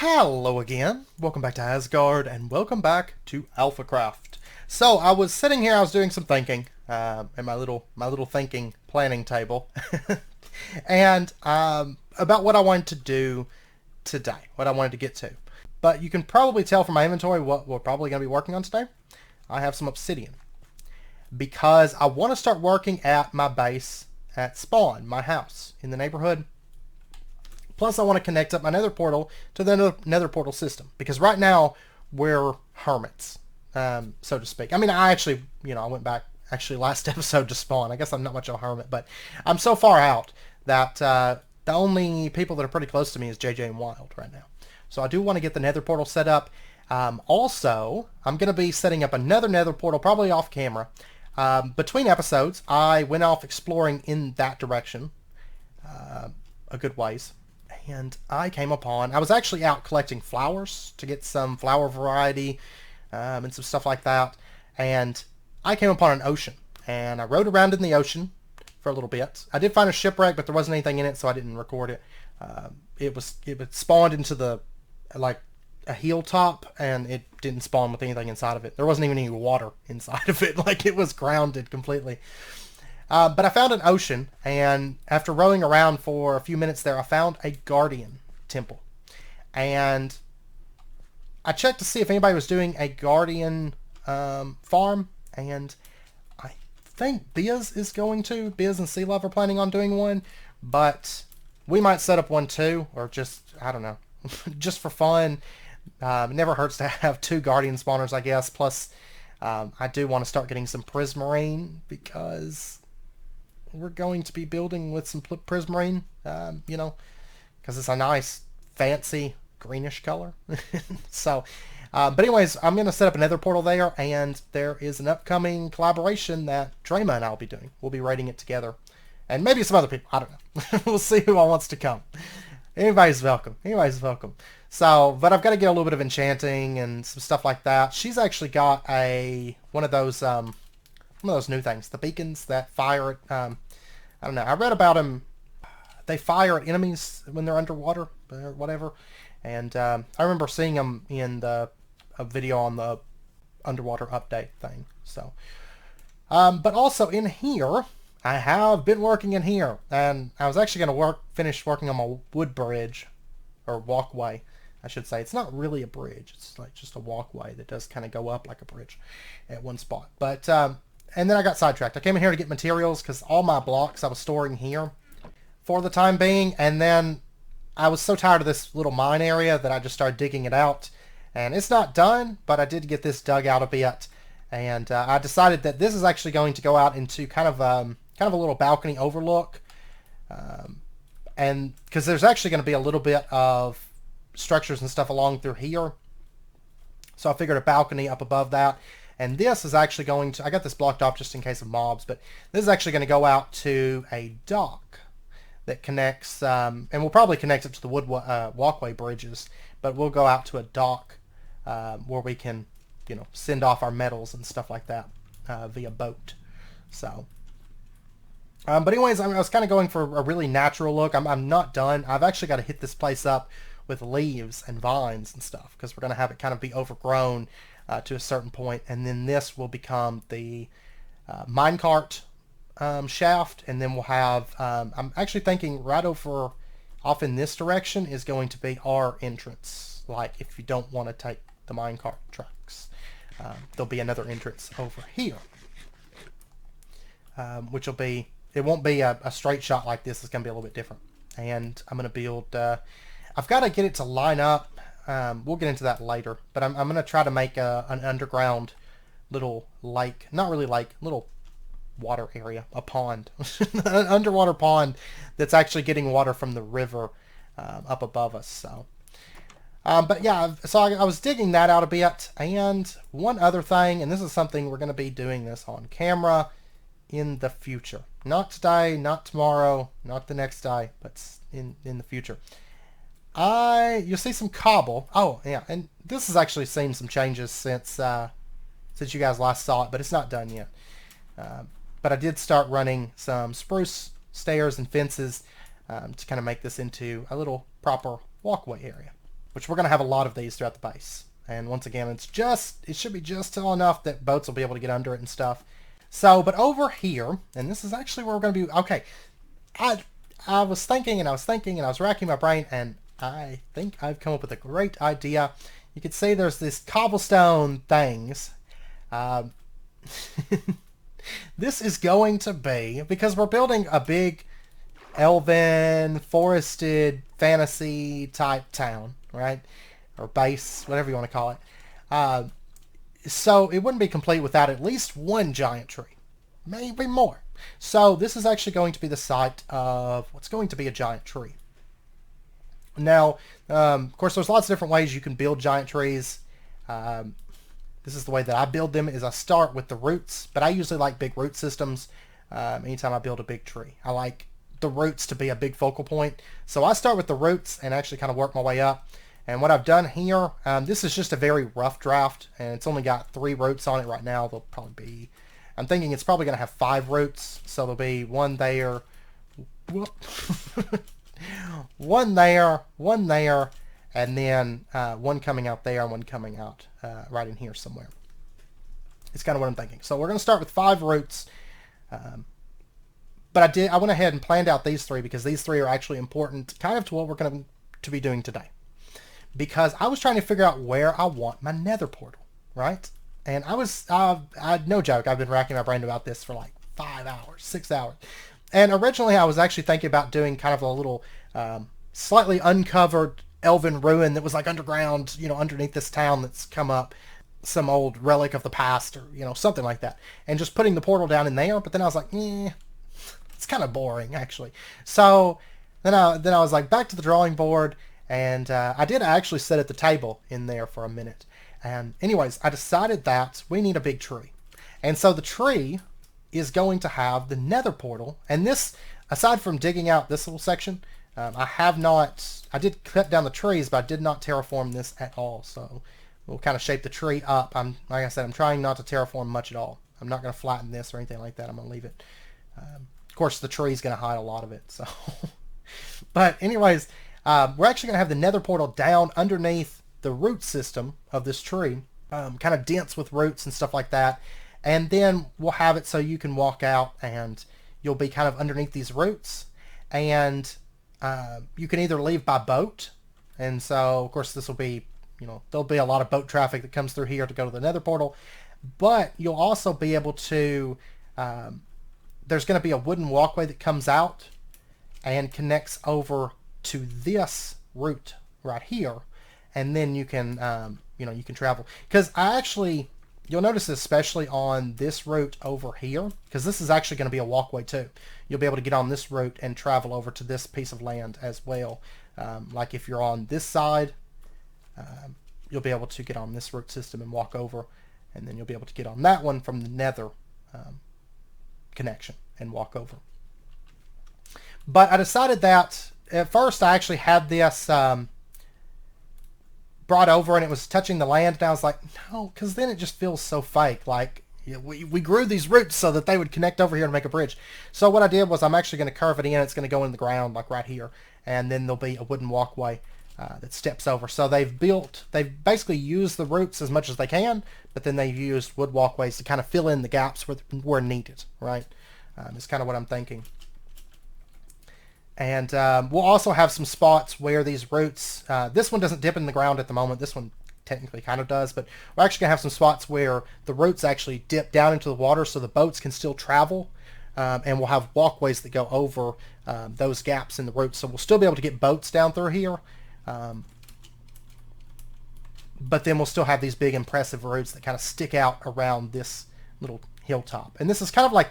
Hello again, welcome back to Asgard, and welcome back to Alphacraft. So I was sitting here, I was doing some thinking, in my little thinking planning table, and about what I wanted to do today, what I wanted to get to. But you can probably tell from my inventory what we're probably going to be working on today. I have some obsidian, because I want to start working at my base at spawn, my house in the neighborhood. Plus, I want to connect up my nether portal to the nether portal system. Because right now, we're hermits, so to speak. I mean, I actually, I went back actually last episode to spawn. I guess I'm not much of a hermit, but I'm so far out that the only people that are pretty close to me is JJ and Wild right now. So I do want to get the nether portal set up. Also, I'm going to be setting up another nether portal, probably off camera. Between episodes, I went off exploring in that direction a good ways. And I came upon, I was actually out collecting flowers to get some flower variety and some stuff like that. And I came upon an ocean. And I rode around in the ocean for a little bit. I did find a shipwreck, but there wasn't anything in it, so I didn't record it. It spawned into the, like, a hilltop, and it didn't spawn with anything inside of it. There wasn't even any water inside of it. Like, it was grounded completely. But I found an ocean, and after rowing around for a few minutes there, I found a guardian temple. And I checked to see if anybody was doing a guardian farm, and I think Biz and c-luv are planning on doing one, but we might set up one too, or just, I don't know, just for fun. It never hurts to have two guardian spawners, I guess. Plus, I do want to start getting some prismarine, because we're going to be building with some prismarine, because it's a nice, fancy, greenish color. So, but anyways, I'm going to set up another portal there, and there is an upcoming collaboration that Drema and I will be doing. We'll be rating it together. And maybe some other people. I don't know. We'll see who all wants to come. Anybody's welcome. Anybody's welcome. So, but I've got to get a little bit of enchanting and some stuff like that. She's actually got one of those new things, the beacons that fire at, I don't know, I read about them, they fire at enemies when they're underwater, or whatever, and I remember seeing them in a video on the underwater update thing, so. But also in here, I have been working in here, and I was actually going to finish working on my wood bridge, or walkway, I should say. It's not really a bridge, it's like just a walkway that does kind of go up like a bridge at one spot, but, and then I got sidetracked. I came in here to get materials because all my blocks I was storing here for the time being. And then I was so tired of this little mine area that I just started digging it out. And it's not done, but I did get this dug out a bit. And I decided that this is actually going to go out into kind of a little balcony overlook. And because there's actually going to be a little bit of structures and stuff along through here. So I figured a balcony up above that. And this is actually going to, I got this blocked off just in case of mobs, but this is actually going to go out to a dock that connects, and we'll probably connect it to the wood walkway bridges, but we'll go out to a dock where we can, send off our metals and stuff like that via boat. So, but anyways, I was kind of going for a really natural look. I'm not done. I've actually got to hit this place up with leaves and vines and stuff, because we're going to have it kind of be overgrown to a certain point, and then this will become the minecart shaft, and then we'll have, I'm actually thinking right over off in this direction is going to be our entrance, like if you don't want to take the minecart trucks. There'll be another entrance over here, which will be, it won't be a straight shot like this, it's going to be a little bit different. And I'm going to build, I've got to get it to line up. We'll get into that later, but I'm going to try to make an underground little lake, not really lake, little water area, a pond, an underwater pond that's actually getting water from the river up above us. So, but yeah, so I was digging that out a bit, and one other thing, and this is something we're going to be doing this on camera in the future. Not today, not tomorrow, not the next day, but in the future. You'll see some cobble. Oh, yeah, and this has actually seen some changes since you guys last saw it, but it's not done yet. But I did start running some spruce stairs and fences to kind of make this into a little proper walkway area. which we're going to have a lot of these throughout the base. And once again, it should be just tall enough that boats will be able to get under it and stuff. So, but over here, and this is actually where we're going to be, okay, I was thinking and I was thinking and I was racking my brain, and I think I've come up with a great idea. You can see there's these cobblestone things. This is going to be, because we're building a big elven, forested, fantasy type town, right? Or base, whatever you want to call it. So it wouldn't be complete without at least one giant tree. Maybe more. So this is actually going to be the site of what's going to be a giant tree. Now, of course, there's lots of different ways you can build giant trees. This is the way that I build them, is I start with the roots, but I usually like big root systems anytime I build a big tree. I like the roots to be a big focal point. So I start with the roots and actually kind of work my way up. And what I've done here, this is just a very rough draft, and it's only got 3 roots on it right now. There'll probably be, I'm thinking it's probably going to have 5 roots, so there'll be one there, one there, and then one coming out there and one coming out right in here somewhere. It's kind of what I'm thinking. So we're going to start with 5 roots. But I went ahead and planned out these 3 because these 3 are actually important kind of to what we're going to be doing today. Because I was trying to figure out where I want my nether portal, right? And no joke, I've been racking my brain about this for like 5 hours, 6 hours. And originally I was actually thinking about doing kind of a little slightly uncovered elven ruin that was like underground, underneath this town that's come up, some old relic of the past, or, something like that. And just putting the portal down in there, but then I was like, it's kind of boring, actually. So then I was like, back to the drawing board, and I did actually sit at the table in there for a minute. And anyways, I decided that we need a big tree. And so the tree is going to have the nether portal. And this, aside from digging out this little section, I did cut down the trees, but I did not terraform this at all. So we'll kind of shape the tree up. Like I said, I'm trying not to terraform much at all. I'm not going to flatten this or anything like that. I'm going to leave it. Of course, the tree is going to hide a lot of it. So, but anyways, we're actually going to have the nether portal down underneath the root system of this tree, kind of dense with roots and stuff like that. And then we'll have it so you can walk out and you'll be kind of underneath these roots. And you can either leave by boat. And so, of course, this will be, there'll be a lot of boat traffic that comes through here to go to the nether portal. But you'll also be able to, there's going to be a wooden walkway that comes out and connects over to this route right here, and then you can you can travel. Because you'll notice especially on this route over here, because this is actually going to be a walkway too. You'll be able to get on this route and travel over to this piece of land as well. Like if you're on this side, you'll be able to get on this route system and walk over, and then you'll be able to get on that one from the nether connection and walk over. But I decided that at first I actually had this brought over and it was touching the land, and I was like, no, because then it just feels so fake. Like, we grew these roots so that they would connect over here to make a bridge. So what I did was I'm actually going to curve it in. It's going to go in the ground like right here, and then there'll be a wooden walkway that steps over. So they've basically used the roots as much as they can, but then they've used wood walkways to kind of fill in the gaps where needed, right? It's kind of what I'm thinking. And we'll also have some spots where these roots, this one doesn't dip in the ground at the moment. This one technically kind of does, but we're actually going to have some spots where the roots actually dip down into the water so the boats can still travel. And we'll have walkways that go over those gaps in the roots. So we'll still be able to get boats down through here. But then we'll still have these big impressive roots that kind of stick out around this little hilltop. And this is kind of like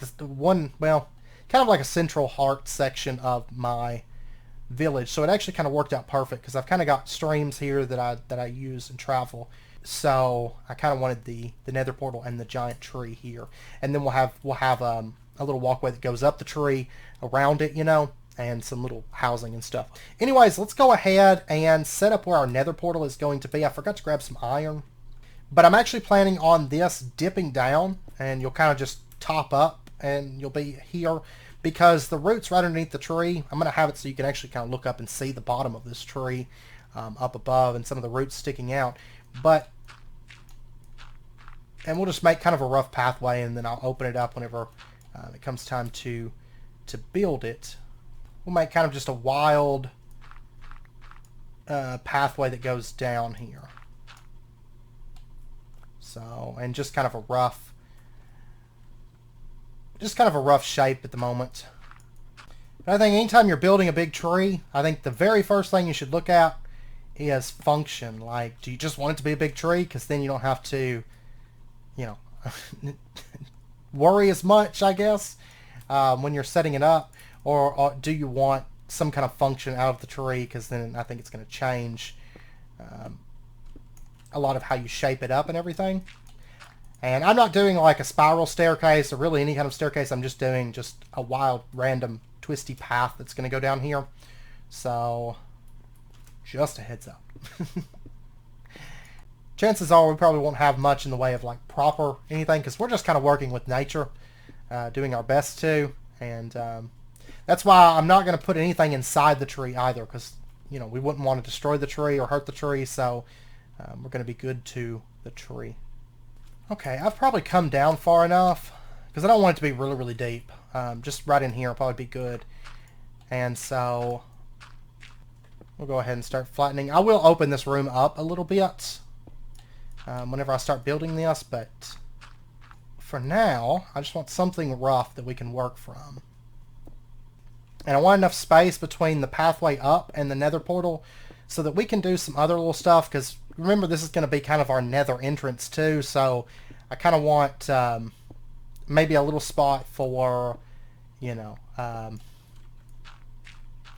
kind of like a central heart section of my village. So it actually kind of worked out perfect because I've kind of got streams here that I use and travel. So I kind of wanted the nether portal and the giant tree here. And then we'll have a little walkway that goes up the tree around it, and some little housing and stuff. Anyways, let's go ahead and set up where our nether portal is going to be. I forgot to grab some iron, but I'm actually planning on this dipping down, and you'll kind of just top up and you'll be here because the roots right underneath the tree, I'm going to have it so you can actually kind of look up and see the bottom of this tree. up above and some of the roots sticking out. And we'll just make kind of a rough pathway, and then I'll open it up whenever it comes time to build it. We'll make kind of just a wild pathway that goes down here. So, and just kind of a rough shape at the moment. But I think anytime you're building a big tree, I think the very first thing you should look at is function. Like, do you just want it to be a big tree? Because then you don't have to, you know, worry as much, I guess, when you're setting it up. Or do you want some kind of function out of the tree? Because then I think it's going to change a lot of how you shape it up and everything. And I'm not doing like a spiral staircase or really any kind of staircase. I'm just doing just a wild, random, twisty path that's going to go down here. So, just a heads up. Chances are we probably won't have much in the way of like proper anything, because we're just kind of working with nature, doing our best to. And that's why I'm not going to put anything inside the tree either, because, you know, we wouldn't want to destroy the tree or hurt the tree. So we're going to be good to the tree. Okay, I've probably come down far enough, because I don't want it to be really, really deep. Just right in here will probably be good. And so we'll go ahead and start flattening. I will open this room up a little bit whenever I start building this, but for now, I just want something rough that we can work from. And I want enough space between the pathway up and the nether portal so that we can do some other little stuff, because remember, this is going to be kind of our nether entrance too, so I kind of want maybe a little spot for, you know,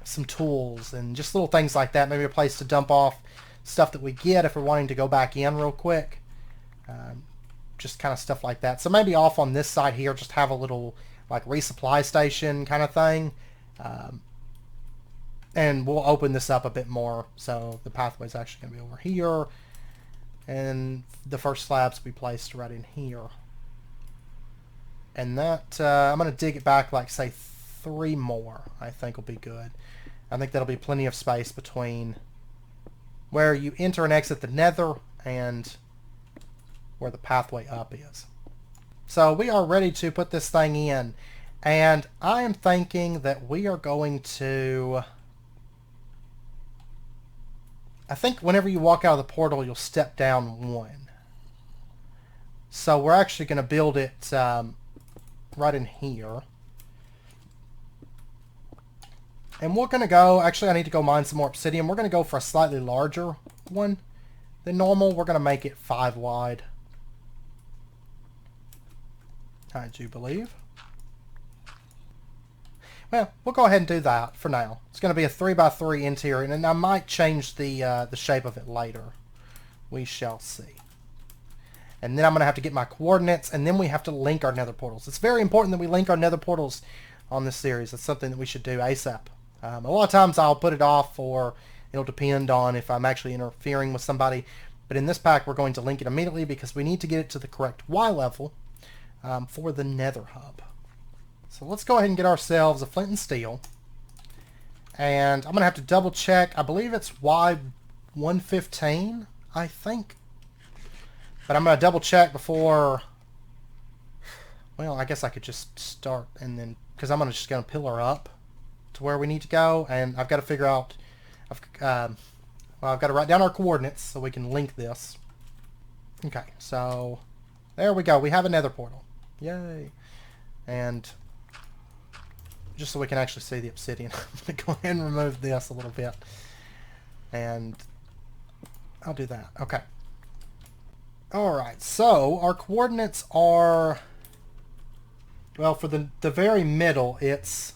some tools and just little things like that. Maybe a place to dump off stuff that we get if we're wanting to go back in real quick. Just kind of stuff like that. So maybe off on this side here, just have a little like resupply station kind of thing. And we'll open this up a bit more. So the pathway is actually going to be over here. And the first slabs will be placed right in here. And that, I'm going to dig it back like, say, 3 more, I think will be good. I think that'll be plenty of space between where you enter and exit the nether and where the pathway up is. So we are ready to put this thing in. And I am thinking that we are going to... I think whenever you walk out of the portal, you'll step down 1. So we're actually going to build it right in here. And we're going to go... Actually, I need to go mine some more obsidian. We're going to go for a slightly larger one than normal. We're going to make it 5 wide. I do believe. Well, we'll go ahead and do that for now. It's going to be a 3x3 interior, and then I might change the shape of it later. We shall see. And then I'm going to have to get my coordinates, and then we have to link our nether portals. It's very important that we link our nether portals on this series. It's something that we should do ASAP. A lot of times I'll put it off, or it'll depend on if I'm actually interfering with somebody. But in this pack, we're going to link it immediately because we need to get it to the correct Y level for the nether hub. So let's go ahead and get ourselves a flint and steel. And I'm going to have to double check. I believe it's Y115, I think. But I'm going to double check before... Well, I guess I could just start and then... Because I'm just going to pillar up to where we need to go. And I've got to figure out... I've got to write down our coordinates so we can link this. Okay, so... There we go. We have a nether portal. Yay. And... just so we can actually see the obsidian, I'm going to go ahead and remove this a little bit. And I'll do that. Okay. Alright, so our coordinates are... Well, for the very middle, it's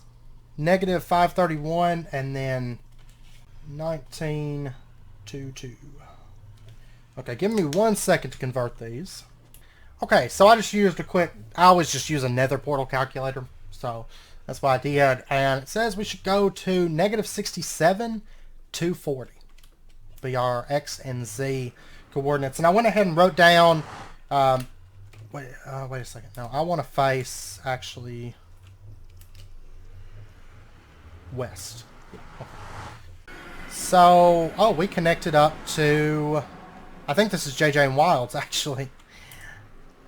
negative 531 and then 1922. Okay, give me 1 second to convert these. Okay, so I just used I always just use a nether portal calculator, so that's what I did. And it says we should go to negative 67, 240. Be our X and Z coordinates. And I went ahead and wrote down, wait a second. No, I want to face, actually, west. So, oh, we connected up to... I think this is JJ and Wilds, actually.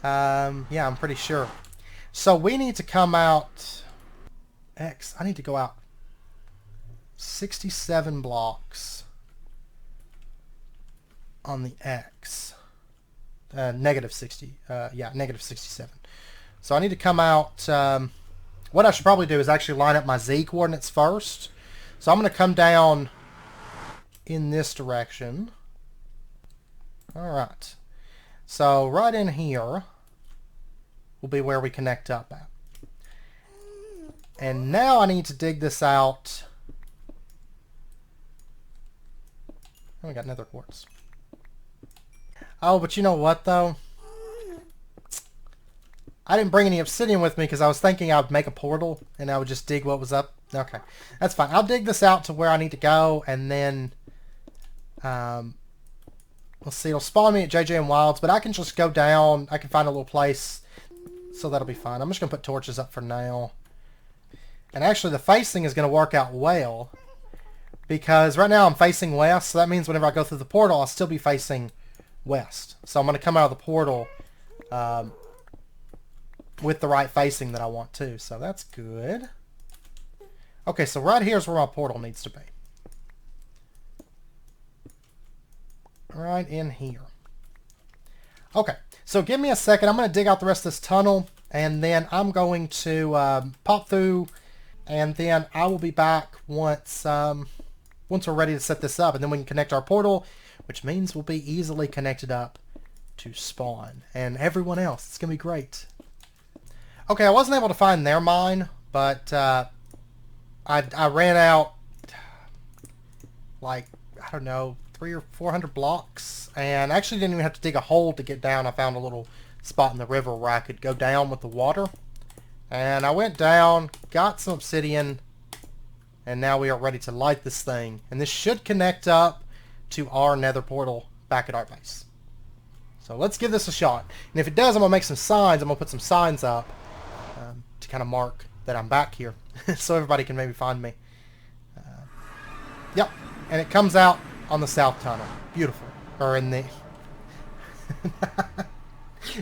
Yeah, I'm pretty sure. So we need to come out... X, I need to go out 67 blocks on the X. Negative 60. Yeah, negative 67. So I need to come out... what I should probably do is actually line up my Z coordinates first. So I'm going to come down in this direction. Alright. So right in here will be where we connect up at. And now I need to dig this out. Oh, we got nether quartz. Oh, but you know what though? I didn't bring any obsidian with me because I was thinking I would make a portal and I would just dig what was up. Okay, that's fine. I'll dig this out to where I need to go, and then let's see, it'll spawn me at JJ and Wilds, but I can just go down. I can find a little place, so that'll be fine. I'm just going to put torches up for now. And actually, the facing is going to work out well, because right now I'm facing west, so that means whenever I go through the portal, I'll still be facing west. So I'm going to come out of the portal with the right facing that I want to, so that's good. Okay, so right here is where my portal needs to be. Right in here. Okay, so give me a second. I'm going to dig out the rest of this tunnel, and then I'm going to pop through, and then I will be back once we're ready to set this up, and then we can connect our portal, which means we'll be easily connected up to spawn and everyone else. It's going to be great. Okay, I wasn't able to find their mine, but I ran out, like, I don't know, 300 or 400 blocks, and actually didn't even have to dig a hole to get down. I found a little spot in the river where I could go down with the water, and I went down, got some obsidian, and now we are ready to light this thing, and this should connect up to our nether portal back at our base. So let's give this a shot, and if it does, I'm going to make some signs. I'm going to put some signs up to kind of mark that I'm back here so everybody can maybe find me. Yep, and it comes out on the south tunnel. Beautiful. Or in the...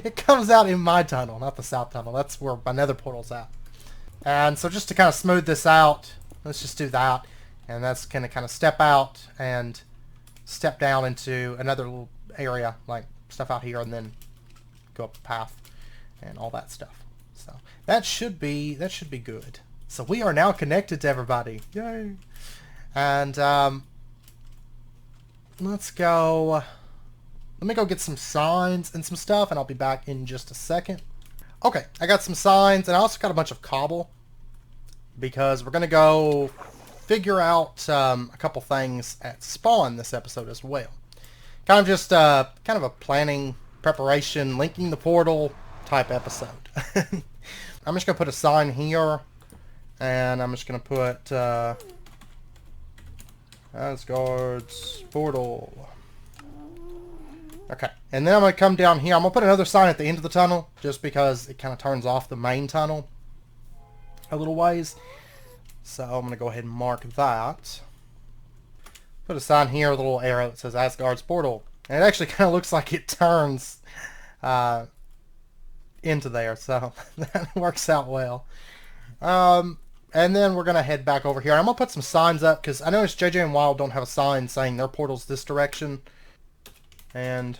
It comes out in my tunnel, not the south tunnel. That's where my nether portal's at. And so just to kind of smooth this out, let's just do that. And that's going to kind of step out and step down into another little area, like stuff out here, and then go up the path and all that stuff. So that should be good. So we are now connected to everybody. Yay! And let's go. Let me go get some signs and some stuff, and I'll be back in just a second. Okay, I got some signs, and I also got a bunch of cobble, because we're gonna go figure out a couple things at spawn this episode as well. Kind of just kind of a planning, preparation, linking the portal type episode. I'm just gonna put a sign here, and I'm just gonna put Asgard's portal. Okay, and then I'm going to come down here. I'm going to put another sign at the end of the tunnel, just because it kind of turns off the main tunnel a little ways. So I'm going to go ahead and mark that. Put a sign here with a little arrow that says Asgard's portal. And it actually kind of looks like it turns into there, so that works out well. And then we're going to head back over here. I'm going to put some signs up, because I noticed JJ and Wild don't have a sign saying their portal's this direction. And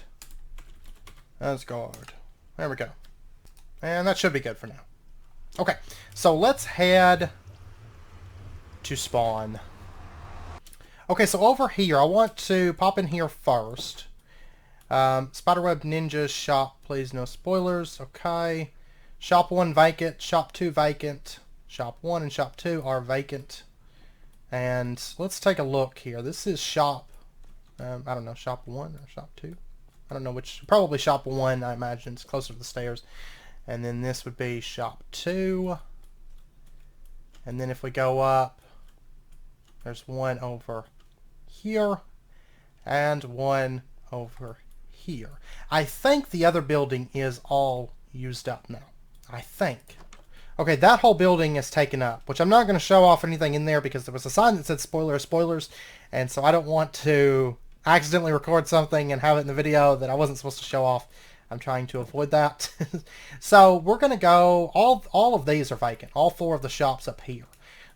Asgard. There we go. And that should be good for now. Okay, so let's head to spawn. Okay, so over here, I want to pop in here first. Spiderweb Ninja's shop, please, no spoilers. Okay. Shop 1 vacant, shop 2 vacant. Shop 1 and shop 2 are vacant. And let's take a look here. This is shop, I don't know, shop 1 or shop 2? I don't know which, probably shop 1, I imagine. It's closer to the stairs. And then this would be shop 2. And then if we go up, there's one over here and one over here. I think the other building is all used up now. I think. Okay, that whole building is taken up, which I'm not going to show off anything in there because there was a sign that said spoilers, spoilers, And so I don't want to accidentally record something and have it in the video that I wasn't supposed to show off. I'm trying to avoid that. So we're going to go, all of these are vacant, all 4 of the shops up here.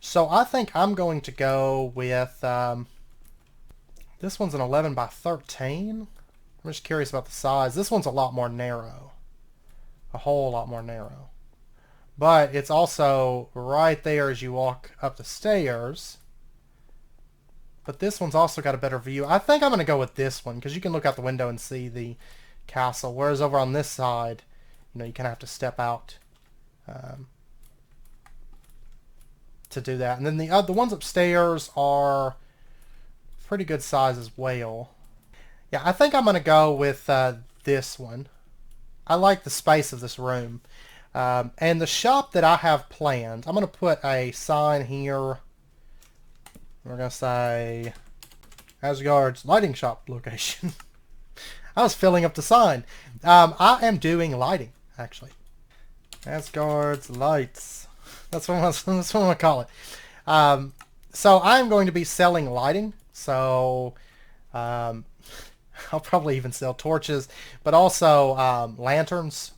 So I think I'm going to go with, this one's an 11 by 13. I'm just curious about the size. This one's a lot more narrow. A whole lot more narrow. But it's also right there as you walk up the stairs. But this one's also got a better view. I think I'm going to go with this one because you can look out the window and see the castle. Whereas over on this side, you know, you kind of have to step out to do that. And then the ones upstairs are pretty good size as well. Yeah, I think I'm going to go with this one. I like the space of this room. And the shop that I have planned, I'm going to put a sign here. We're going to say Asgard's lighting shop location. I was filling up the sign. I am doing lighting, actually. Asgard's lights. That's what I'm going to call it. So I'm going to be selling lighting. So I'll probably even sell torches, but also lanterns,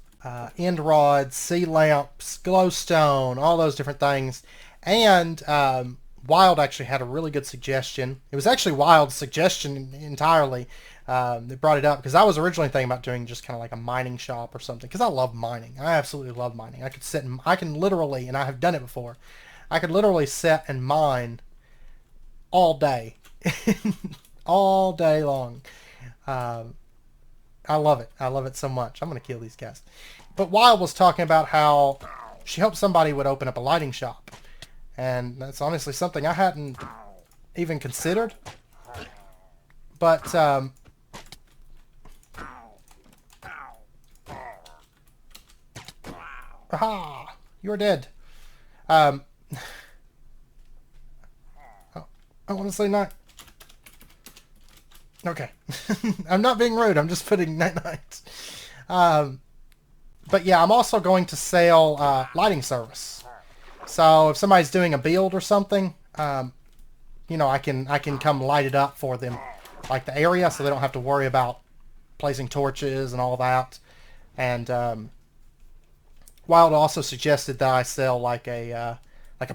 end rods, sea lamps, glowstone, all those different things. And Wild actually had a really good suggestion. It was actually Wild's suggestion entirely that brought it up, because I was originally thinking about doing just kind of like a mining shop or something, because I love mining. I absolutely love mining. I could sit and I can literally, and I have done it before, I could literally sit and mine all day. All day long. I love it. I love it so much. I'm going to kill these guys. But Wild was talking about how she hoped somebody would open up a lighting shop. And that's honestly something I hadn't even considered. But, aha! You're dead. Oh, I want to say night. Okay. I'm not being rude. I'm just putting night-night. But yeah, I'm also going to sell lighting service. So if somebody's doing a build or something, you know, I can come light it up for them, like the area, so they don't have to worry about placing torches and all that. And Wild also suggested that I sell like a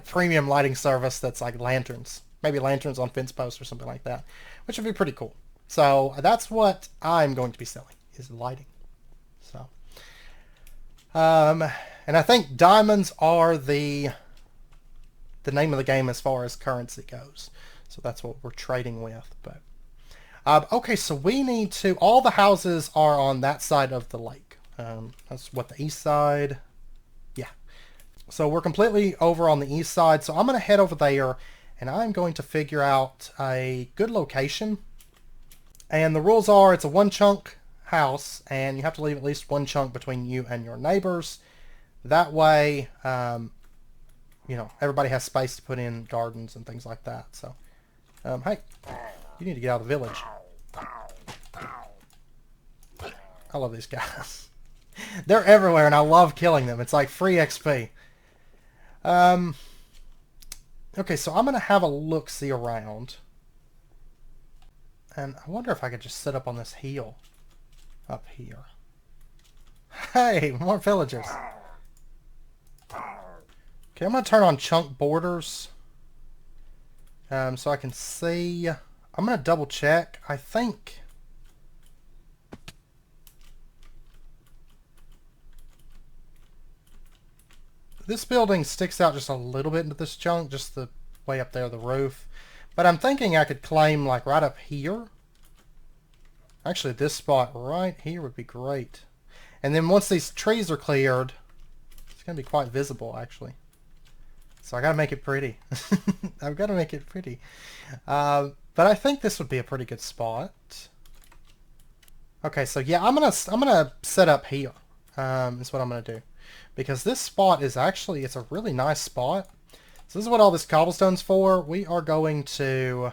premium lighting service that's like lanterns, maybe lanterns on fence posts or something like that, which would be pretty cool. So that's what I'm going to be selling, is lighting. So, and I think diamonds are the name of the game as far as currency goes. So that's what we're trading with. But okay, so we need to. All the houses are on that side of the lake. That's what, the east side. Yeah. So we're completely over on the east side. So I'm going to head over there, and I'm going to figure out a good location. And the rules are, it's a 1-chunk house, and you have to leave at least 1 chunk between you and your neighbors. That way, you know, everybody has space to put in gardens and things like that. So, hey, you need to get out of the village. I love these guys. They're everywhere, and I love killing them. It's like free XP. Okay, so I'm going to have a look-see around. And I wonder if I could just sit up on this hill up here. Hey, more villagers. Okay, I'm going to turn on chunk borders so I can see. I'm going to double check. I think this building sticks out just a little bit into this chunk, just the way up there, the roof. But I'm thinking I could claim like right up here. Actually, this spot right here would be great. And then once these trees are cleared, it's going to be quite visible, actually. So I got to make it pretty. I've got to make it pretty. But I think this would be a pretty good spot. Okay, so yeah, I'm gonna set up here. Is what I'm gonna do, because this spot is actually, it's a really nice spot. So this is what all this cobblestone's for. We are going to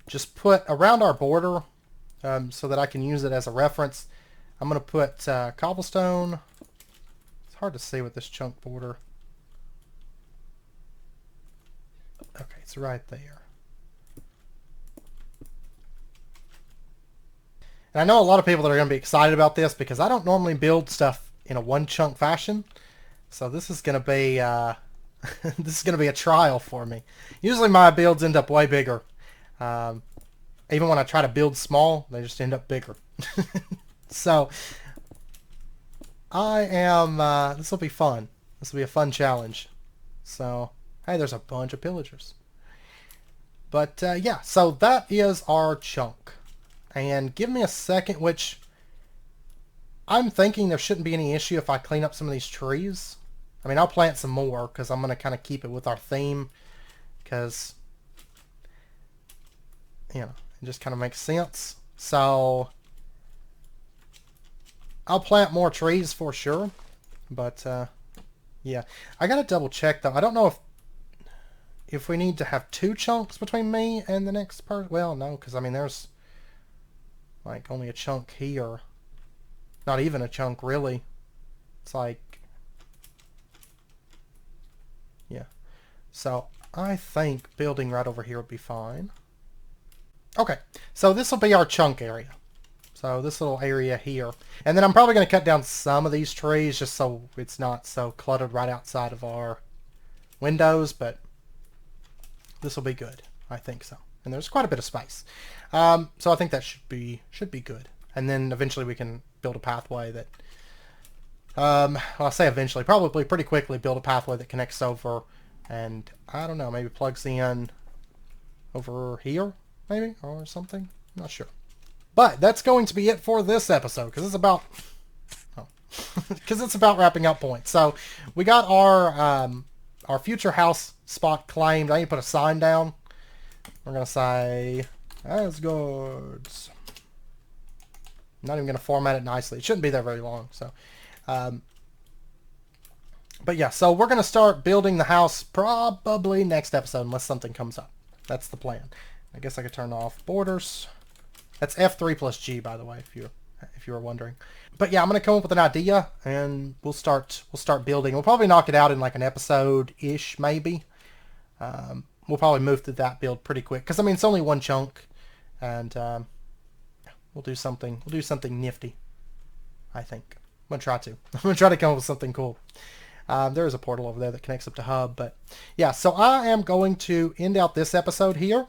just put around our border so that I can use it as a reference. I'm going to put cobblestone. It's hard to see with this chunk border. Okay, it's right there. And I know a lot of people that are going to be excited about this because I don't normally build stuff in a one chunk fashion. So this is going to be this is going to be a trial for me. Usually my builds end up way bigger. Even when I try to build small, they just end up bigger. So I am this will be fun. This will be a fun challenge. So hey, there's a bunch of pillagers. But yeah, so that is our chunk. And give me a second, which I'm thinking there shouldn't be any issue if I clean up some of these trees. I mean, I'll plant some more because I'm going to kind of keep it with our theme. Because, you know, it just kind of makes sense. So I'll plant more trees for sure. But, yeah. I got to double check, though. I don't know if we need to have 2 chunks between me and the next person. Well, no, because, I mean, there's like only a chunk here. Not even a chunk, really. It's like, yeah. So I think building right over here would be fine. Okay, so this will be our chunk area. So this little area here. And then I'm probably going to cut down some of these trees just so it's not so cluttered right outside of our windows, but this will be good. I think so. And there's quite a bit of space. So I think that should be good. And then eventually we can build a pathway that, well, I'll say eventually, probably pretty quickly build a pathway that connects over and, I don't know, maybe plugs in over here, maybe, or something. I'm not sure. But that's going to be it for this episode, because it's about, because it's about wrapping up point. So we got our future house spot claimed. I need to put a sign down. We're going to say Asgaard's. I'm not even going to format it nicely. It shouldn't be there very long. So, but yeah, so we're going to start building the house probably next episode unless something comes up. That's the plan. I guess I could turn off borders. That's F3 plus G, by the way, if you were wondering. But yeah, I'm going to come up with an idea and we'll start building. We'll probably knock it out in like an episode-ish, maybe. We'll probably move through that build pretty quick because I mean it's only one chunk, and we'll do something nifty. I think I'm gonna try to come up with something cool. There is a portal over there that connects up to Hub, but yeah. So I am going to end out this episode here.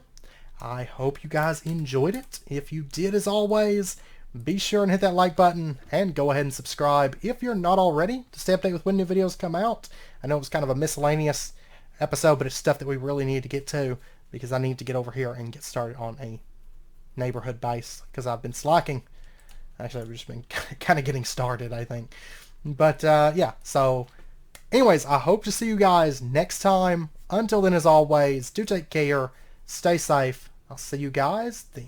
I hope you guys enjoyed it. If you did, as always, be sure and hit that like button and go ahead and subscribe if you're not already to stay updated with when new videos come out. I know it was kind of a miscellaneous episode, but it's stuff that we really need to get to because I need to get over here and get started on a neighborhood base because I've been slacking. Actually, I've just been kind of getting started, I think. But yeah, so anyways, I hope to see you guys next time. Until then, as always, do take care, stay safe. I'll see you guys then.